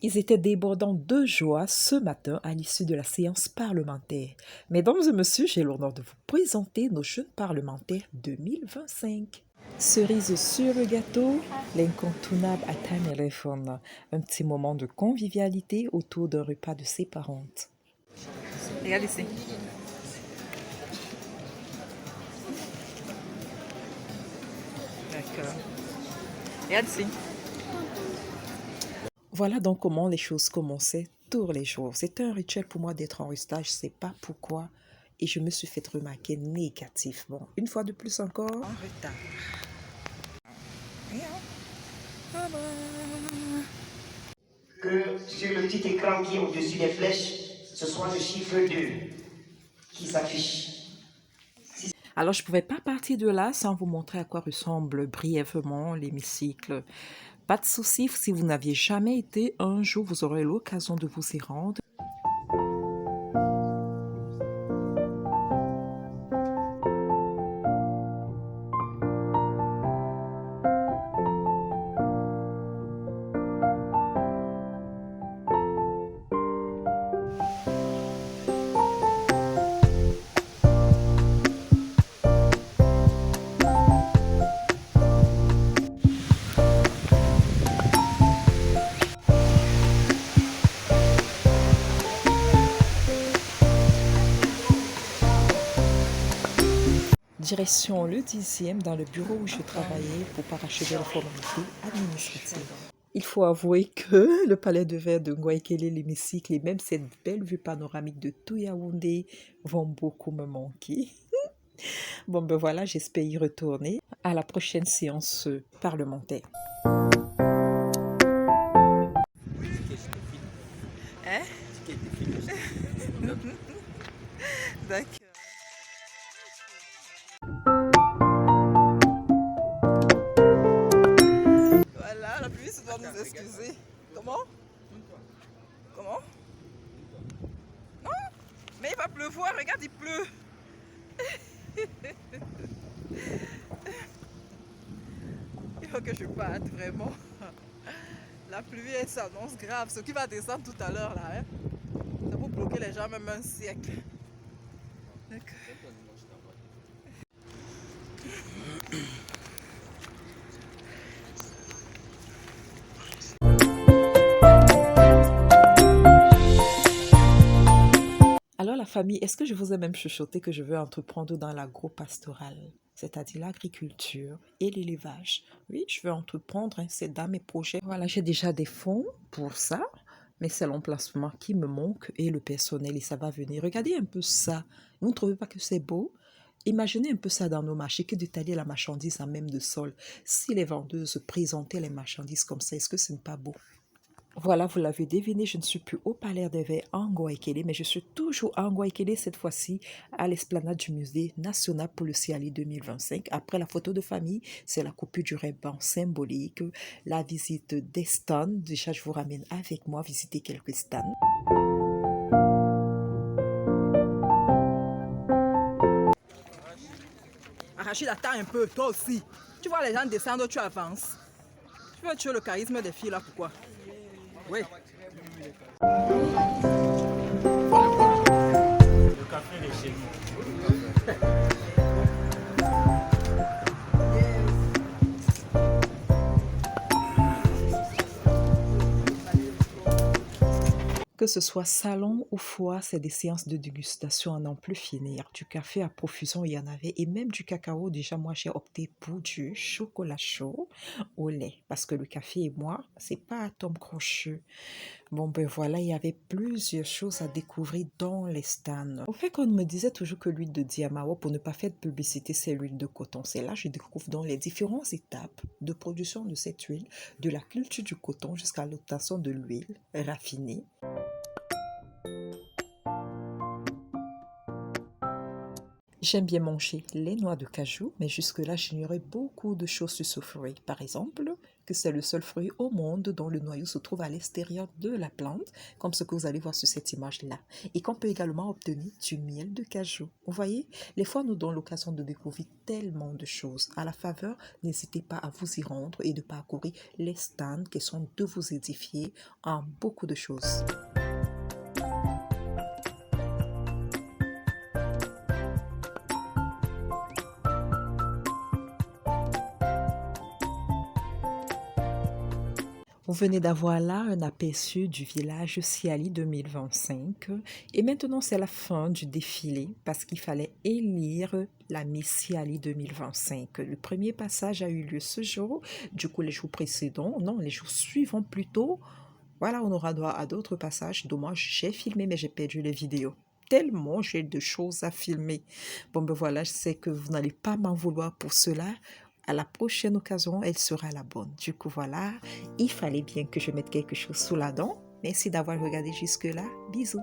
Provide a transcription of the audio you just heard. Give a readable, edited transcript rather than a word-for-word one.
Ils étaient débordants de joie ce matin à l'issue de la séance parlementaire. Mesdames et messieurs, j'ai l'honneur de vous présenter nos jeunes parlementaires 2025. Cerise sur le gâteau, l'incontournable à Time Elephone. Un petit moment de convivialité autour d'un repas de ses parentes. Regarde ici. D'accord. Regarde ici. Voilà donc comment les choses commençaient tous les jours. C'était un rituel pour moi d'être en stage, je ne sais pas pourquoi. Et je me suis fait remarquer négativement. Une fois de plus encore, en retard. Que sur le petit écran qui est au-dessus des flèches, ce soit le chiffre 2 qui s'affiche. Alors, je ne pouvais pas partir de là sans vous montrer à quoi ressemble brièvement l'hémicycle. Pas de souci, si vous n'aviez jamais été, un jour vous aurez l'occasion de vous y rendre. Direction le 10e dans le bureau où je travaillais pour parachever la formalité administrative. Il faut avouer que le palais de verre de Ngouaikele, l'hémicycle et même cette belle vue panoramique de tout Yaoundé vont beaucoup me manquer. Bon ben voilà, j'espère y retourner à la prochaine séance parlementaire. Hein? D'accord. Voilà, la pluie se doit nous excuser. Comment? Comment? Non? Mais il va pleuvoir, regarde, il pleut. Il faut que je parte, vraiment. La pluie, elle s'annonce grave. Ce qui va descendre tout à l'heure, là, hein? C'est pour bloquer les gens même un siècle. D'accord. Alors la famille, est-ce que je vous ai même chuchoté que je veux entreprendre dans l'agro-pastoral, c'est-à-dire l'agriculture et l'élevage? Oui, je veux entreprendre, hein, c'est dans mes projets. Voilà, j'ai déjà des fonds pour ça, mais c'est l'emplacement qui me manque et le personnel, et ça va venir. Regardez un peu ça. Vous ne trouvez pas que c'est beau? Imaginez un peu ça dans nos marchés, que d'étaler la marchandise à même de sol. Si les vendeuses présentaient les marchandises comme ça, est-ce que ce n'est pas beau? Voilà, vous l'avez deviné, je ne suis plus au Palais des Verts à Ngouaikele, mais je suis toujours à Ngouaikele, cette fois-ci à l'esplanade du Musée national pour le Ciali 2025. Après la photo de famille, c'est la coupure du ruban symbolique, la visite des stands. Déjà, je vous ramène avec moi visiter quelques stands. Rachid, attends un peu, toi aussi. Tu vois les gens descendre, tu avances. Tu veux tuer le charisme des filles là, pourquoi? Oui. Le café est chez nous. Que ce soit salon ou foire, c'est des séances de dégustation à n'en plus finir. Du café à profusion, il y en avait, et même du cacao. Déjà, moi, j'ai opté pour du chocolat chaud au lait, parce que le café et moi, c'est pas atome crochu. Bon, ben voilà, il y avait plusieurs choses à découvrir dans les stands. Au fait qu'on me disait toujours que l'huile de Diamawa, pour ne pas faire de publicité, c'est l'huile de coton. C'est là que je découvre dans les différentes étapes de production de cette huile, de la culture du coton jusqu'à l'obtention de l'huile raffinée. J'aime bien manger les noix de cajou, mais jusque-là, j'ignorais beaucoup de choses sur ce fruit. Par exemple, que c'est le seul fruit au monde dont le noyau se trouve à l'extérieur de la plante, comme ce que vous allez voir sur cette image-là, et qu'on peut également obtenir du miel de cajou. Vous voyez, les foires nous donnent l'occasion de découvrir tellement de choses. À la faveur, n'hésitez pas à vous y rendre et de parcourir les stands qui sont de vous édifier en beaucoup de choses. Vous venez d'avoir là un aperçu du village Siali 2025 et maintenant c'est la fin du défilé parce qu'il fallait élire la Miss Siali 2025. Le premier passage a eu lieu ce jour, du coup les jours précédents, non les jours suivants plutôt, voilà on aura droit à d'autres passages. Dommage j'ai filmé mais j'ai perdu les vidéos. Tellement j'ai de choses à filmer. Bon ben voilà, je sais que vous n'allez pas m'en vouloir pour cela. À la prochaine occasion, elle sera la bonne. Du coup, voilà, il fallait bien que je mette quelque chose sous la dent. Merci d'avoir regardé jusque-là. Bisous.